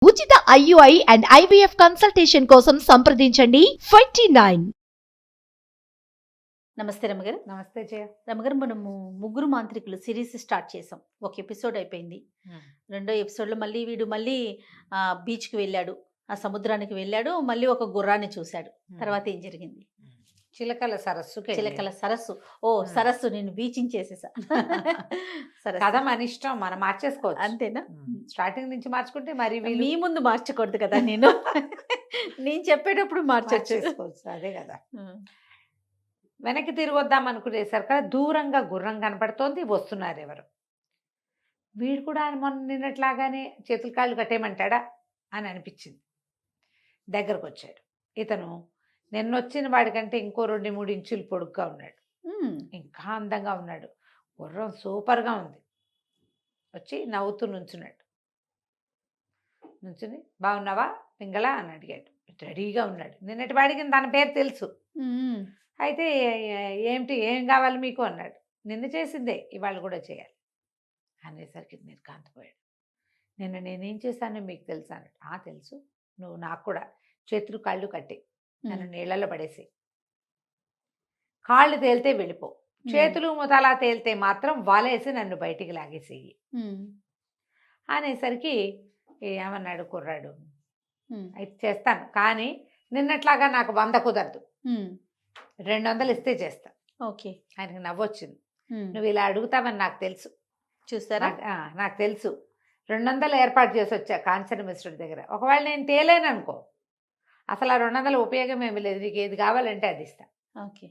ఉచిత IUI and IVF consultation కోసం సంప్రదించండి 29. నమస్తే రమగారు. నమస్తే జయ. రమగారు, మనము ముగ్గురు మాంత్రికులు సిరీస్ స్టార్ట్ చేసాం. ఒక ఎపిసోడ్ అయిపోయింది. రెండో ఎపిసోడ్లో వీడు మళ్ళీ బీచ్కి వెళ్ళాడు, ఆ సముద్రానికి వెళ్ళాడు, మళ్ళీ ఒక గుర్రాన్ని చూశాడు. తర్వాత ఏం జరిగింది? చిలకల సరస్సు. చిలకల సరస్సు. ఓ సరస్సు, నేను బీచింగ్ చేసేసా. కథ మన ఇష్టం, మనం మార్చేసుకోవచ్చు. అంతేనా? స్టార్టింగ్ నుంచి మార్చుకుంటే మరి మీ ముందు మార్చకూడదు కదా, నేను చెప్పేటప్పుడు మార్చేసుకోవచ్చు. అదే కదా. వెనక్కి తిరిగి వద్దాం అనుకునేసరికి దూరంగా గుర్రం కనపడుతోంది, వస్తున్నారు ఎవరు. వీడు కూడా మొన్న నిన్నట్లాగానే చేతులు కాళ్ళు కట్టేయమంటాడా అని అనిపించింది. దగ్గరకు వచ్చాడు. ఇతను నిన్నొచ్చిన వాడికంటే ఇంకో 2-3 ఇంచులు పొడుగ్గా ఉన్నాడు, ఇంకా అందంగా ఉన్నాడు. గుర్రం సూపర్గా ఉంది. వచ్చి నవ్వుతూ నుంచున్నాడు. నుంచుని బాగున్నావా పింగళ అని అడిగాడు. రెడీగా ఉన్నాడు. నిన్నటి వాడికి తన పేరు తెలుసు. అయితే ఏమిటి, ఏం కావాలి మీకు అన్నాడు. నిన్న చేసిందే ఇవాళ కూడా చేయాలి అనేసరికి నిర్కాంతపోయాడు. నిన్న నేనేం చేశానో మీకు తెలుసా అన్నాడు. తెలుసు, నువ్వు నాకు కూడా చేతులు కాళ్ళు కట్టి నన్ను నీళ్ళలో పడేసి, కాళ్ళు తేలితే వెళ్ళిపో, చేతులు ముతలా తేలితే మాత్రం వలేసి నన్ను బయటికి లాగేసేయి అనేసరికి ఏమన్నాడు కుర్రాడు. అయితే చేస్తాను, కానీ నిన్నట్లాగా నాకు 100 కుదరదు, 200 ఇస్తే చేస్తా. ఓకే. ఆయనకు నవ్వొచ్చింది. నువ్వు ఇలా అడుగుతావని నాకు తెలుసు. చూస్తారా? నాకు తెలుసు. 200 ఏర్పాటు చేసి వచ్చా కాంచన మిశ్రుడి దగ్గర. ఒకవేళ నేను తేలేను అనుకో, అసలు ఆ 200 ఉపయోగం ఏమి లేదు, నీకు ఏది కావాలంటే అది ఇస్తా. ఓకే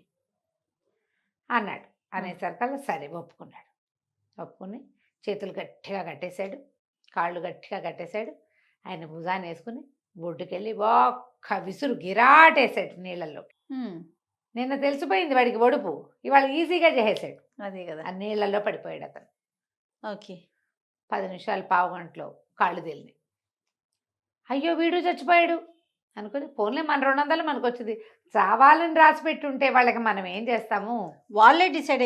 అన్నాడు. అనేసరికల్లా సరే ఒప్పుకున్నాడు. ఒప్పుకుని చేతులు గట్టిగా కట్టేశాడు, కాళ్ళు గట్టిగా కట్టేశాడు. ఆయన భుజాన్ని వేసుకుని బొడ్డుకెళ్ళి ఒక్క విసురు గిరాటేసాడు నీళ్ళల్లో. నిన్న తెలిసిపోయింది వాడికి ఒడుపు, ఇవాళ ఈజీగా చేసేసాడు. అదే కదా. ఆ నీళ్ళల్లో పడిపోయాడు అతను. ఓకే. 10 నిమిషాలు, పావు గంటలో కాళ్ళు తేలినాయి. అయ్యో వీడు చచ్చిపోయాడు అనుకుని, పోన్లే మన 200 మనకు వచ్చింది. చావాలని రాసి పెట్టుంటే వాళ్ళకి మనం ఏం చేస్తాము, వాళ్ళే డిసైడ్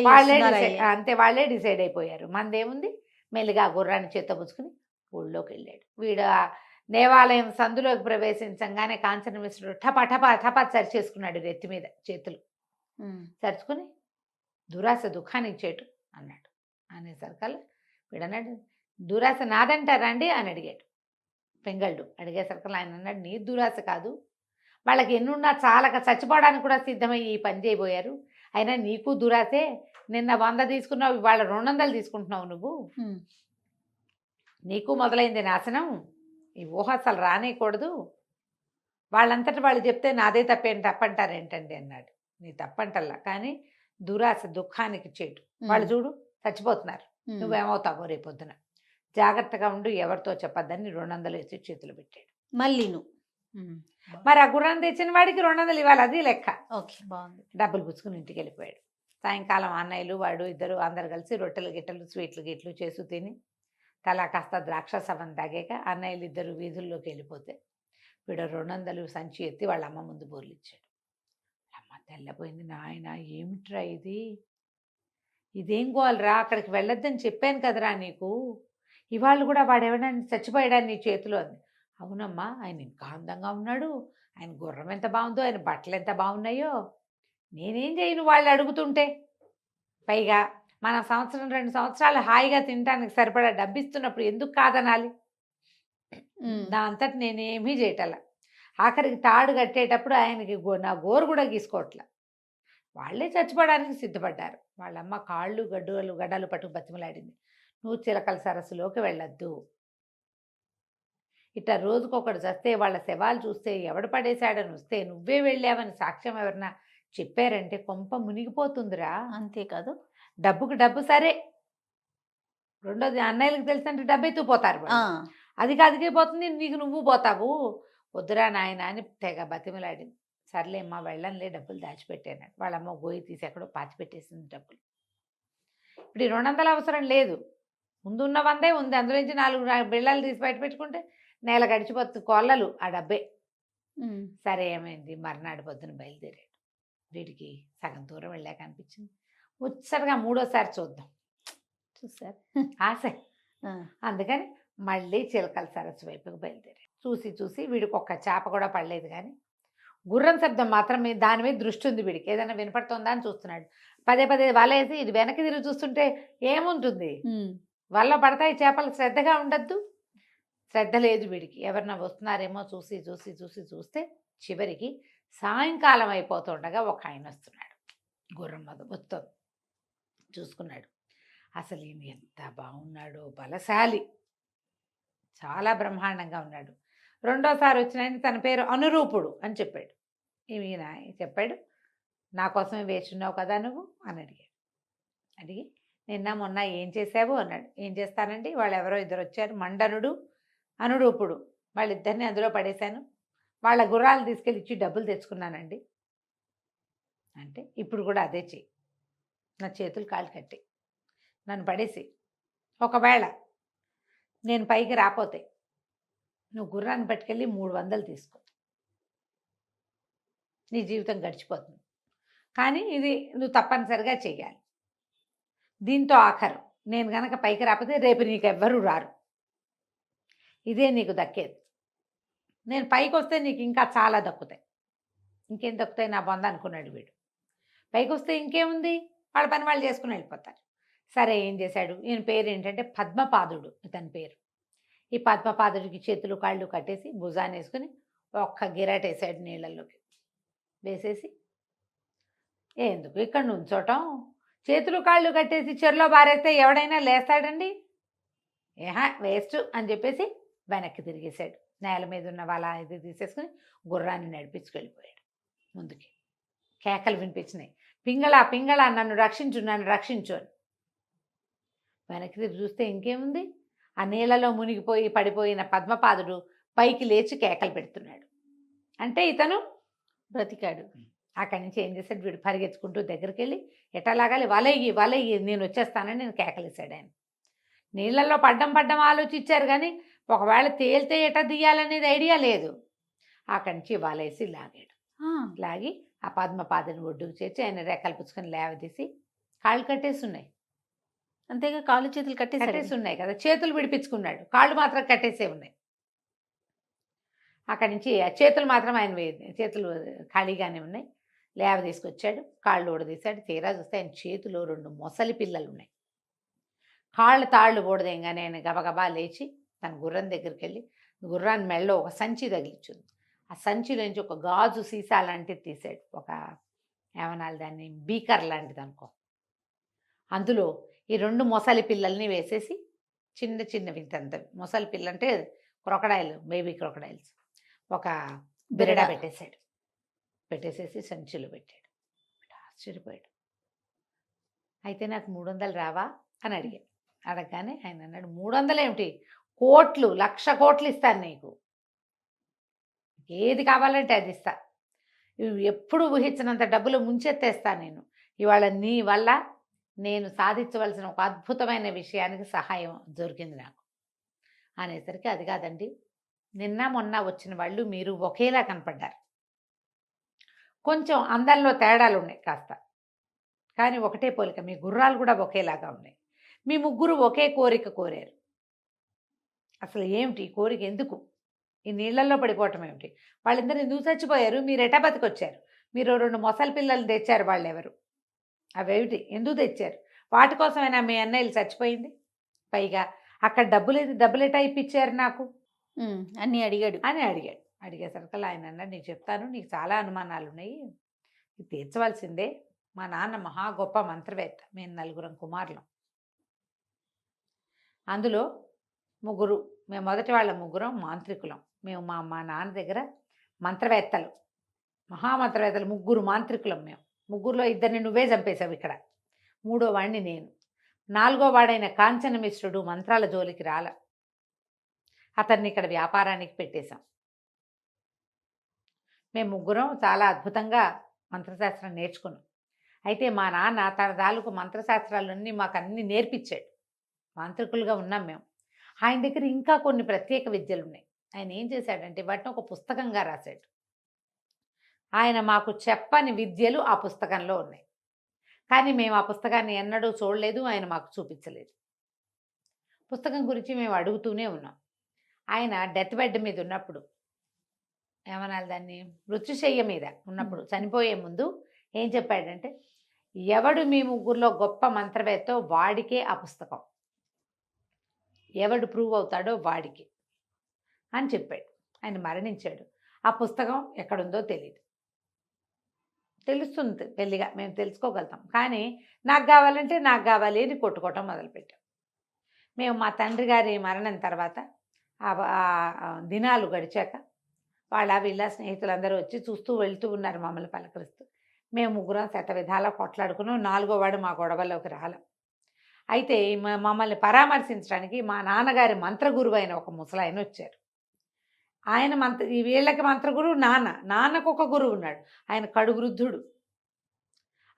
అంతే, వాళ్ళే డిసైడ్ అయిపోయారు. మనదేముంది. మెల్లిగా గుర్రాన్ని చేతపుచ్చుకుని ఊళ్ళోకి వెళ్ళాడు. వీడు దేవాలయం సందులోకి ప్రవేశించంగానే కాంచన మిశ్రుడు టపా టపా టపా సరిచేసుకున్నాడు నెత్తి మీద చేతులు. సరుచుకుని దురాశ దుఃఖానికి చేటు అన్నాడు. అనేసరికల్లా వీడన్నాడు, దురాశ నాదంటారా అండి అని అడిగాడు. పెంగళుడు అడిగేసరికల్లా ఆయన అన్నాడు, నీ దురాశ కాదు, వాళ్ళకి ఎన్నున్నా చాలక చచ్చిపోవడానికి కూడా సిద్ధమయ్యి ఈ పని చేయబోయారు. అయినా నీకు దురాశే. నిన్న 100 తీసుకున్నావు, ఇవాళ 200 తీసుకుంటున్నావు. నువ్వు నీకు మొదలైంది నాశనం. ఈ ఊహ అసలు రానేయకూడదు. వాళ్ళంతటి వాళ్ళు చెప్తే నాదే తప్పంటారేంటండి అన్నాడు. నీ తప్పంటల్లా, కానీ దురాశ దుఃఖానికి చేటు. వాళ్ళు చూడు చచ్చిపోతున్నారు, నువ్వేమవుతావో రేపొద్దున. జాగ్రత్తగా ఉండు, ఎవరితో చెప్పద్దని 200 వేసి చేతులు పెట్టాడు. మళ్ళీ మరి ఆ గుర్రాన్ని తెచ్చిన వాడికి 200 ఇవ్వాలి, అది లెక్క. ఓకే, బాగుంది. డబ్బులు పుచ్చుకుని ఇంటికి వెళ్ళిపోయాడు. సాయంకాలం అన్నయ్యలు వాడు ఇద్దరు అందరు కలిసి రొట్టెలు గిట్టెలు స్వీట్లు గిట్లు చేసు తిని తలా కాస్త ద్రాక్ష సవం తాగాక అన్నయ్యలు ఇద్దరు వీధుల్లోకి వెళ్ళిపోతే వీడు 200 సంచి ఎత్తి వాళ్ళ అమ్మ ముందు బోర్లిచ్చాడు. అమ్మ తెల్లపోయింది. నాయన ఏమిట్రా ఇది, ఇదేం గోలరా, అక్కడికి వెళ్ళొద్దని చెప్పాను కదరా నీకు, ఇవాళ కూడా వాడు ఎవరైనా చచ్చిపోయాడని నీ చేతిలో అంది. అవునమ్మా, ఆయన ఇంకా అందంగా ఉన్నాడు, ఆయన గుర్రం ఎంత బాగుందో, ఆయన బట్టలు ఎంత బాగున్నాయో, నేనేం చేయను వాళ్ళు అడుగుతుంటే. పైగా మన 1-2 సంవత్సరాలు హాయిగా తినడానికి సరిపడా డబ్బిస్తున్నప్పుడు ఎందుకు కాదనాలి? నా అంతటి నేనేమీ చేయటల. ఆఖరికి తాడు కట్టేటప్పుడు ఆయనకి నా గోరు కూడా గీసుకోవట్లా. వాళ్ళే చచ్చిపోవడానికి సిద్ధపడ్డారు. వాళ్ళమ్మ కాళ్ళు గడ్డలు పట్టుకు బతిమలాడింది. నువ్వు చిలకల సరస్సులోకి వెళ్ళొద్దు. ఇట్లా రోజుకొకడు చస్తే వాళ్ళ శవాలు చూస్తే ఎవడు పడేశాడని వస్తే నువ్వే వెళ్ళావని సాక్ష్యం ఎవరన్నా చెప్పారంటే కొంప మునిగిపోతుందిరా. అంతేకాదు, డబ్బుకి డబ్బు సరే, రెండోది అన్నయ్యలకు తెలిసినట్టు డబ్బు ఎత్తుకుపోతారు. అది అదికే పోతుంది, నీకు నువ్వు పోతావు. వద్దురా నాయన అని తెగ బతిమలాడింది. సర్లే అమ్మ వెళ్ళంలే, డబ్బులు దాచిపెట్టాను. వాళ్ళమ్మ గోయి తీసి ఎక్కడో పాతి పెట్టేసింది డబ్బులు. ఇప్పుడు 200 అవసరం లేదు, ముందున్న 100 ఉంది, అందులోంచి 4 బిళ్ళలు తీసి బయట పెట్టుకుంటే నెల గడిచిపోతుంది, కొల్లలు ఆ డబ్బే. సరే ఏమైంది, మర్నాడు పొద్దున బయలుదేరాడు. వీడికి సగం దూరం వెళ్ళాక అనిపించింది, ముచ్చటగా 3వసారి చూద్దాం చూసారు ఆశ. అందుకని మళ్ళీ చిలకల సరస్సు వైపుకి బయలుదేరాడు. చూసి చూసి వీడికి ఒక్క చేప కూడా పడలేదు, కానీ గుర్రం శబ్దం మాత్రం దాని మీద దృష్టి ఉంది వీడికి, ఏదైనా వినపడుతుందా అని చూస్తున్నాడు. పదే పదే వలేసి ఇది వెనక్కి తిరిగి చూస్తుంటే ఏముంటుంది, వల్ల పడతాయి చేపలు, శ్రద్ధగా ఉండద్దు. శ్రద్ధ లేదు వీడికి, ఎవరన్నా వస్తున్నారేమో చూసి చూసి చూసి చూస్తే చివరికి సాయంకాలం అయిపోతుండగా ఒక ఆయన వస్తున్నాడు. గుర్రం మొత్తం చూసుకున్నాడు. అసలు ఈయన ఎంత బాగున్నాడో, బలశాలి, చాలా బ్రహ్మాండంగా ఉన్నాడు. రెండోసారి వచ్చిన ఆయన తన పేరు అనురూపుడు అని చెప్పాడు. ఈయన చెప్పాడు, నా కోసమే వేచున్నావు కదా నువ్వు అని అడిగాడు. అడిగి నిన్న మొన్న ఏం చేసావు అన్నాడు. ఏం చేస్తానండి, వాళ్ళు ఎవరో ఇద్దరు వచ్చారు, మండనుడు అనురూపుడు, వాళ్ళిద్దరిని అందులో పడేశాను, వాళ్ళ గుర్రాలు తీసుకెళ్ళి ఇచ్చి డబ్బులు తెచ్చుకున్నానండి అంటే. ఇప్పుడు కూడా అదే చెయ్యి, నా చేతులు కాళ్ళు కట్టి నన్ను పడేసి, ఒకవేళ నేను పైకి రాపోతే నువ్వు గుర్రాన్ని పట్టుకెళ్ళి 300 తీసుకో, నీ జీవితం గడిచిపోతుంది. కానీ ఇది నువ్వు తప్పనిసరిగా చెయ్యాలి. దీంతో ఆఖరు, నేను గనక పైకి రాకపోతే రేపు నీకు ఎవ్వరూ రారు, ఇదే నీకు దక్కేది. నేను పైకి వస్తే నీకు ఇంకా చాలా దక్కుతాయి. ఇంకేం దక్కుతాయి నా బొంద అనుకున్నాడు వీడు. పైకి వస్తే ఇంకేముంది, వాళ్ళ పని వాళ్ళు చేసుకుని వెళ్ళిపోతారు. సరే, ఏం చేశాడు, ఈయన పేరు ఏంటంటే పద్మపాదుడు ఇతని పేరు. ఈ పద్మపాదుడికి చేతులు కాళ్ళు కట్టేసి భుజాన్ని వేసుకుని ఒక్క గిరాట వేసాడు నీళ్ళల్లోకి. వేసేసి, ఎందుకు ఇక్కడ నుంచోటం, చేతులు కాళ్ళు కట్టేసి చెరులో బారేస్తే ఎవడైనా లేస్తాడండి, వేస్ట్ అని చెప్పేసి వెనక్కి తిరిగేశాడు. నేల మీద ఉన్న వాళ్ళ ఇది తీసేసుకుని గుర్రాన్ని నడిపించుకెళ్ళిపోయాడు ముందుకి. కేకలు వినిపించినాయి, పింగళ పింగళ, నన్ను రక్షించు, నన్ను రక్షించు అని. వెనక్కి తిరిగి చూస్తే ఇంకేముంది, ఆ నీళ్ళలో మునిగిపోయి పడిపోయిన పద్మపాదుడు పైకి లేచి కేకలు పెడుతున్నాడు. అంటే ఇతను బ్రతికాడు. అక్కడి నుంచి ఏం చేశాడు, వీడు పరిగెత్తుకుంటూ దగ్గరికి వెళ్ళి ఎట్టలాగాలి, వలయ్యి వలయ్యి, నేను వచ్చేస్తానని నేను కేకలేశాడు. ఆయన నీళ్ళల్లో పడ్డం ఆలోచించారు, కానీ ఒకవేళ తేలితే ఎట తీయాలనేది ఐడియా లేదు. అక్కడి నుంచి వలేసి లాగాడు. లాగి ఆ పద్మపాదుని ఒడ్డుకు చేర్చి ఆయన రెక్కలు పుచ్చుకొని లేవదీసి, కాళ్ళు కట్టేసి ఉన్నాయి, అంతేగా కాళ్ళు చేతులు కట్టేసి ఉన్నాయి కదా, చేతులు విడిపించుకున్నాడు, కాళ్ళు మాత్రం కట్టేసే ఉన్నాయి. అక్కడి నుంచి ఆ చేతులు మాత్రం ఆయన చేతులు ఖాళీగానే ఉన్నాయి. లేవ తీసుకొచ్చాడు, కాళ్ళు ఊడదీశాడు. తీరా చూస్తే ఆయన చేతిలో 2 మొసలి పిల్లలు ఉన్నాయి. కాళ్ళు తాళ్ళు ఊడదేయంగానే ఆయన గబగబా లేచి తన గుర్రం దగ్గరికి వెళ్ళి గుర్రాన్ని మెళ్ళలో ఒక సంచి తగిలించింది. ఆ సంచిలోంచి ఒక గాజు సీసా లాంటిది తీసాడు, ఒక ఏమనాలి దాన్ని, బీకర్ లాంటిది అనుకో. అందులో ఈ 2 మొసలి పిల్లల్ని వేసేసి, చిన్న చిన్నవి ఇంతంత మొసలి పిల్ల అంటే క్రొకడైల్, బేబీ క్రొకడైల్స్, ఒక బిరడా పెట్టేశాడు. పెట్టేసేసి సంచిలో పెట్టాడు. ఆశ్చర్యపోయాడు. అయితే నాకు 300 రావా అని అడిగాడు. అడగగానే ఆయన అన్నాడు, 300 ఏమిటి, కోట్లు, 1,00,000 కోట్లు ఇస్తాను నీకు, ఏది కావాలంటే అది ఇస్తా, ఎప్పుడు ఊహించినంత డబ్బులు ముంచెత్తేస్తా నేను. ఇవాళ నీ వల్ల నేను సాధించవలసిన ఒక అద్భుతమైన విషయానికి సహాయం దొరికింది నాకు అనేసరికి, అది కాదండి, నిన్న మొన్న వచ్చిన వాళ్ళు మీరు ఒకేలా కనపడ్డారు, కొంచెం అందంలో తేడాలు ఉన్నాయి కాస్త, కానీ ఒకటే పోలిక, మీ గుర్రాలు కూడా ఒకేలాగా ఉన్నాయి, మీ ముగ్గురు ఒకే కోరిక కోరారు. అసలు ఏమిటి ఈ కోరిక, ఎందుకు ఈ నీళ్లలో పడిపోవటం ఏమిటి, వాళ్ళిద్దరు ఎందుకు చచ్చిపోయారు, మీరు ఎటా బతికొచ్చారు, మీరు 2 మొసలి పిల్లలు తెచ్చారు, వాళ్ళు ఎవరు, అవేమిటి, ఎందుకు తెచ్చారు, వాటి కోసమైనా మీ అన్నయ్యలు చచ్చిపోయింది, పైగా అక్కడ డబ్బులు ఎటా ఇప్పించారు నాకు అన్నీ అడిగాడు. అడిగేసరికి ఆయన అన్నాడు, నీకు చెప్తాను, నీకు చాలా అనుమానాలు ఉన్నాయి, ఇది తీర్చవలసిందే. మా నాన్న మహా గొప్ప మంత్రవేత్త, మేము 4 కుమారులం, అందులో మేము మొదటి వాళ్ళ 3 మాంత్రికులం. మేము మా నాన్న దగ్గర మంత్రవేత్తలు, మహామంత్రవేత్తలు, 3 మాంత్రికులం. మేము 3లో 2 నువ్వే చంపేశావు, ఇక్కడ 3వ వాడిని నేను. 4వ వాడైన కాంచన మిశ్రుడు మంత్రాల జోలికి రాల, అతన్ని ఇక్కడ వ్యాపారానికి పెట్టేశాం. మేము 3 చాలా అద్భుతంగా మంత్రశాస్త్రం నేర్చుకున్నాం. అయితే మా నాన్న తన తాలూకు మంత్రశాస్త్రాలన్నీ మాకు అన్నీ నేర్పించాడు, మాంత్రికులుగా ఉన్నాం మేము. ఆయన దగ్గర ఇంకా కొన్ని ప్రత్యేక విద్యలు ఉన్నాయి. ఆయన ఏం చేశాడంటే వాటిని ఒక పుస్తకంగా రాశాడు. ఆయన మాకు చెప్పని విద్యలు ఆ పుస్తకంలో ఉన్నాయి, కానీ మేము ఆ పుస్తకాన్ని ఎన్నడూ చూడలేదు, ఆయన మాకు చూపించలేదు. పుస్తకం గురించి మేము అడుగుతూనే ఉన్నాం. ఆయన డెత్ బెడ్ మీద ఉన్నప్పుడు, ఏమనాలి దాన్ని, మృత్యుశయ్య మీద ఉన్నప్పుడు, చనిపోయే ముందు ఏం చెప్పాడంటే, ఎవడు మీ ముగ్గురులో గొప్ప మంత్రవేత్తో వాడికే ఆ పుస్తకం, ఎవడు ప్రూవ్ అవుతాడో వాడికి అని చెప్పాడు. ఆయన మరణించాడు. ఆ పుస్తకం ఎక్కడుందో తెలియదు. తెలుస్తుంది పెళ్ళిగా, మేము తెలుసుకోగలుగుతాం. కానీ నాకు కావాలంటే నాకు కావాలి అని కొట్టుకోవటం మొదలుపెట్టాం. మేము మా తండ్రి గారి మరణం తర్వాత దినాలు గడిచాక వీళ్ళ స్నేహితులందరూ వచ్చి చూస్తూ వెళ్తూ ఉన్నారు మమ్మల్ని పలకరిస్తూ. మేము ముగ్గురం శతవిధాలా కొట్లాడుకున్నాం. 4వ వాడు మా గొడవలోకి రాలం. అయితే మమ్మల్ని పరామర్శించడానికి మా నాన్నగారి మంత్రగురువు అయిన ఒక ముసలాయన వచ్చారు. ఆయన వీళ్ళకి మంత్రగురువు నాన్నకు ఒక గురువు ఉన్నాడు. ఆయన కడువృద్ధుడు.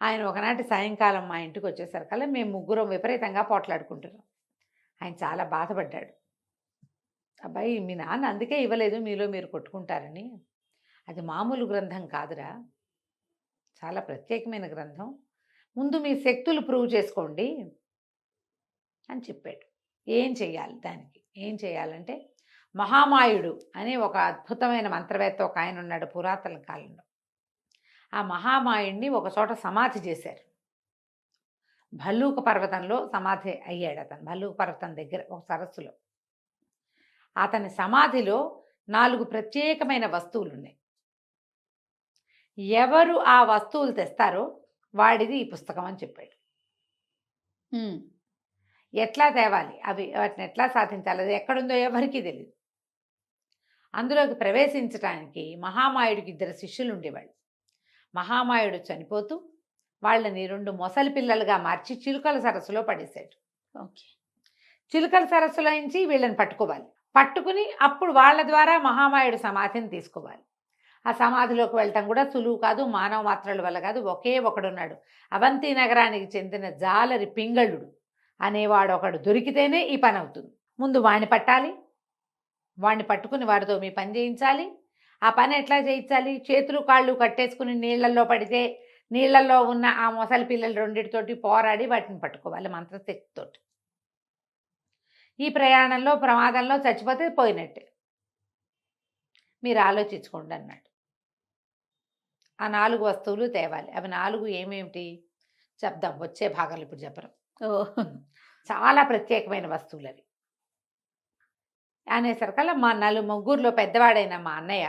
ఆయన ఒకనాటి సాయంకాలం మా ఇంటికి వచ్చేసరికల్లా మేము ముగ్గురం విపరీతంగా పోట్లాడుకుంటున్నాం. ఆయన చాలా బాధపడ్డాడు. అబ్బాయి, మీ నాన్న అందుకే ఇవ్వలేదు, మీలో మీరు కొట్టుకుంటారని. అది మామూలు గ్రంథం కాదురా, చాలా ప్రత్యేకమైన గ్రంథం. ముందు మీ శక్తులు ప్రూవ్ చేసుకోండి అని చెప్పాడు. ఏం చెయ్యాలి దానికి? ఏం చేయాలంటే, మహామాయుడు అనే ఒక అద్భుతమైన మంత్రవేత్త ఒక ఆయన ఉన్నాడు పురాతన కాలంలో. ఆ మహామాయుడిని ఒక చోట సమాధి చేశారు. భల్లూక పర్వతంలో సమాధి అయ్యాడు అతను. భల్లూక పర్వతం దగ్గర ఒక సరస్సులో. అతని సమాధిలో 4 ప్రత్యేకమైన వస్తువులు ఉన్నాయి. ఎవరు ఆ వస్తువులు తెస్తారో వాడిది ఈ పుస్తకం అని చెప్పాడు. ఎట్లా తేవాలి, వాటిని ఎట్లా సాధించాలి, అది ఎక్కడుందో ఎవరికీ తెలియదు. అందులోకి ప్రవేశించడానికి మహామాయుడికి 2 శిష్యులు ఉండేవాళ్ళు. మహామాయుడు చనిపోతూ వాళ్ళని 2 మొసలి పిల్లలుగా మార్చి చిలుకల సరస్సులో పడేశాడు. ఓకే. చిలుకల సరస్సులో నుంచి వీళ్ళని పట్టుకుని అప్పుడు వాళ్ళ ద్వారా మహామాయుడు సమాధిని తీసుకోవాలి. ఆ సమాధిలోకి వెళ్ళటం కూడా సులువు కాదు, మానవ మాత్రల వల్ల కాదు. ఒకే ఒకడున్నాడు, అవంతి నగరానికి చెందిన జాలరి పింగళుడు అనేవాడు ఒకడు దొరికితేనే ఈ పని అవుతుంది. ముందు వాణ్ణి పట్టాలి, వాణ్ణి పట్టుకుని వాడితో మీ పని చేయించాలి. ఆ పని ఎట్లా చేయించాలి? చేతులు కాళ్ళు కట్టేసుకుని నీళ్లలో పడితే నీళ్లలో ఉన్న ఆ మొసలి పిల్లలు 2తోటి పోరాడి వాటిని పట్టుకోవాలి మంత్రశక్తితోటి. ఈ ప్రయాణంలో ప్రమాదంలో చచ్చిపోతే పోయినట్టే, మీరు ఆలోచించుకోండి అన్నాడు. ఆ 4 వస్తువులు తేవాలి. అవి 4 ఏమేమిటి చెప్దాం, వచ్చే భాగాలు ఇప్పుడు చెప్పరు. చాలా ప్రత్యేకమైన వస్తువులు అవి అనేసరికల్లా మా ముగ్గురులో పెద్దవాడైన మా అన్నయ్య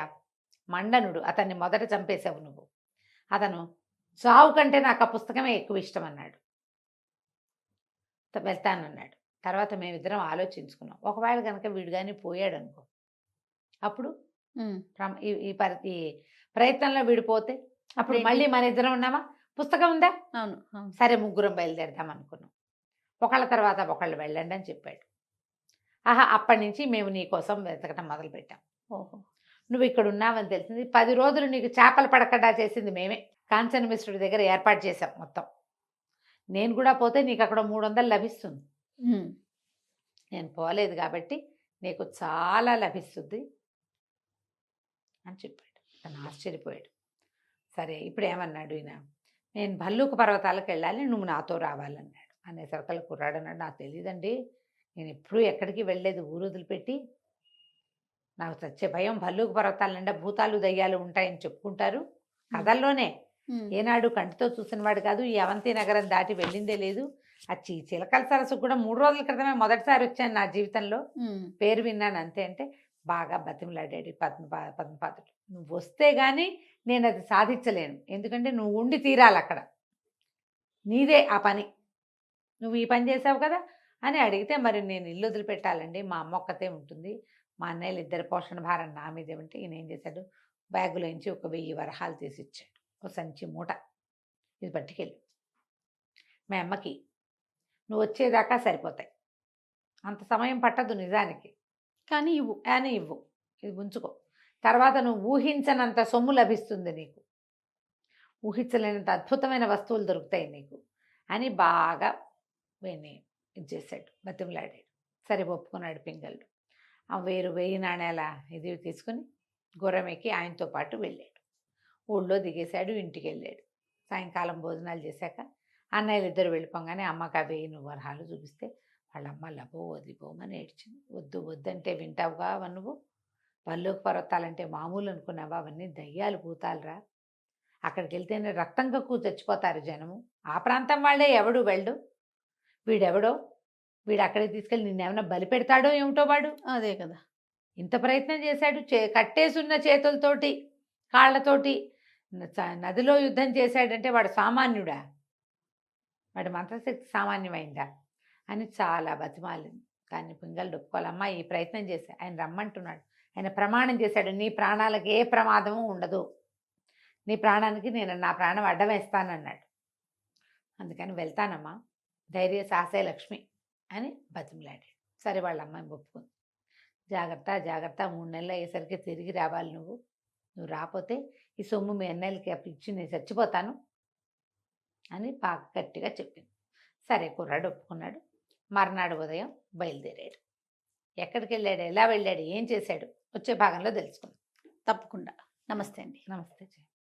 మండనుడు, అతన్ని మొదట చంపేశావు నువ్వు, అతను చావు కంటే నాకు ఆ పుస్తకమే ఎక్కువ ఇష్టం అన్నాడు. వెళ్తానన్నాడు. తర్వాత మేమిద్దరం ఆలోచించుకున్నాం, ఒకవేళ కనుక వీడు కానీ పోయాడు అనుకో, అప్పుడు ఈ ప్రయత్నంలో వీడిపోతే అప్పుడు మళ్ళీ మన ఇద్దరం ఉన్నామా? పుస్తకం ఉందా? అవును. సరే, ముగ్గురం బయలుదేరదాం అనుకున్నాం. ఒకళ్ళ తర్వాత ఒకళ్ళు వెళ్ళండి అని చెప్పాడు. అప్పటి నుంచి మేము నీ కోసం వెతకటం మొదలుపెట్టాం. ఓహో, నువ్వు ఇక్కడ ఉన్నావని తెలిసింది. 10 రోజులు నీకు చేపలు పడకడా చేసింది మేమే. కాంచన మిశ్రుడి దగ్గర ఏర్పాటు చేశాం మొత్తం. నేను కూడా పోతే నీకు అక్కడ 300 లభిస్తుంది. నేను పోలేదు కాబట్టి నీకు చాలా లభిస్తుంది అని చెప్పాడు. తను ఆశ్చర్యపోయాడు. సరే, ఇప్పుడు ఏమన్నాడు ఈయన, నేను భల్లూక పర్వతాలకు వెళ్ళాలి, నువ్వు నాతో రావాలన్నాడు. అనేసరికల్ కుర్రాడు అన్నాడు, నాకు తెలియదండి, నేను ఎప్పుడూ ఎక్కడికి వెళ్ళలేదు, ఊరు వదిలిపెట్టి. నాకు చచ్చే భయం. భల్లూక పర్వతాల నిండా భూతాలు దయ్యాలు ఉంటాయని చెప్పుకుంటారు కథల్లోనే. ఏనాడు కంటితో చూసిన వాడు కాదు, ఈ అవంతి నగరం దాటి వెళ్ళిందే లేదు. చిలకల సరస్సు కూడా 3 రోజుల క్రితమే మొదటిసారి వచ్చాను నా జీవితంలో, పేరు విన్నాను అంతే. అంటే బాగా బతిమలాడాడు పద్మపాదుడు. నువ్వు వస్తే కానీ నేను అది సాధించలేను, ఎందుకంటే నువ్వు ఉండి తీరాలి అక్కడ, నీదే ఆ పని, నువ్వు ఈ పని చేసావు కదా అని అడిగితే, మరి నేను ఇల్లు వదిలిపెట్టాలండి, మా అమ్మ ఒక్కతే ఉంటుంది, మా అన్నయ్యలు 2 పోషణ భారం నా మీదే ఉంటే, ఈయన ఏం చేశాడు, బ్యాగులోంచి ఒక 1000 వరహాలు తీసి ఇచ్చాడు. ఒక సంచి మూట, ఇది పట్టుకెళ్ళి మా అమ్మకి, నువ్వు వచ్చేదాకా సరిపోతాయి, అంత సమయం పట్టదు నిజానికి, కానీ ఇవ్వు, ఇది ఉంచుకో, తర్వాత నువ్వు ఊహించనంత సొమ్ము లభిస్తుంది, నీకు ఊహించలేనంత అద్భుతమైన వస్తువులు దొరుకుతాయి నీకు అని బాగా ఇది చేశాడు, బతిమలాడాడు. సరే, ఒప్పుకున్నాడు పింగళుడు. ఆ 1000 నాణేల ఇది తీసుకుని గుర్రం ఎక్కి ఆయనతో పాటు వెళ్ళాడు. ఊళ్ళో దిగేశాడు, ఇంటికి వెళ్ళాడు. సాయంకాలం భోజనాలు చేశాక అన్నయ్యలు 2 వెళ్ళిపోగానే అమ్మకి ఆ 1000 వరహాలు చూపిస్తే వాళ్ళమ్మ లబో వదిపోమని ఏడ్చింది. వద్దు వద్దంటే వింటావుగా నువ్వు? పల్లోకి పర్వతాలంటే మామూలు అనుకున్నావా? అవన్నీ దయ్యాలు భూతాలురా. అక్కడికి వెళ్తేనే రక్తం కక్కువ చచ్చిపోతారు జనము. ఆ ప్రాంతం వాళ్ళే ఎవడు వెళ్ళు, వీడెవడో, వీడు అక్కడికి తీసుకెళ్ళి నిన్నేమన్నా బలి పెడతాడో ఏమిటో వాడు. అదే కదా. ఇంత ప్రయత్నం చేశాడు, కట్టేసున్న చేతులతోటి కాళ్ళతోటి నదిలో యుద్ధం చేశాడంటే వాడు సామాన్యుడా? వాడి మంత్రశక్తి సామాన్యమైందా అని చాలా బతిమాలింది. కానీ పింగళి ఒప్పుకోవాలమ్మా, ఈ ప్రయత్నం చేశా, ఆయన రమ్మంటున్నాడు, ఆయన ప్రమాణం చేశాడు, నీ ప్రాణాలకు ఏ ప్రమాదము ఉండదు, నీ ప్రాణానికి నేను నా ప్రాణం అడ్డం వేస్తానన్నాడు. అందుకని వెళ్తానమ్మా, ధైర్య సాహసే లక్ష్మి అని బతిమలాడాడు. సరే వాళ్ళ అమ్మాయిని ఒప్పుకుంది. జాగ్రత్త జాగ్రత్త, 3 నెలలు అయ్యేసరికి తిరిగి రావాలి నువ్వు రాకపోతే ఈ సొమ్ము మీ అన్నయ్యలకి ఇచ్చి నేను చచ్చిపోతాను అని గట్టిగా చెప్పింది. సరే కుర్రాడు ఒప్పుకున్నాడు. మర్నాడు ఉదయం బయలుదేరాడు. ఎక్కడికి వెళ్ళాడు, ఎలా వెళ్ళాడు, ఏం చేశాడు వచ్చే భాగంలో తెలుసుకుందాం. తప్పకుండా. నమస్తే అండి. నమస్తే.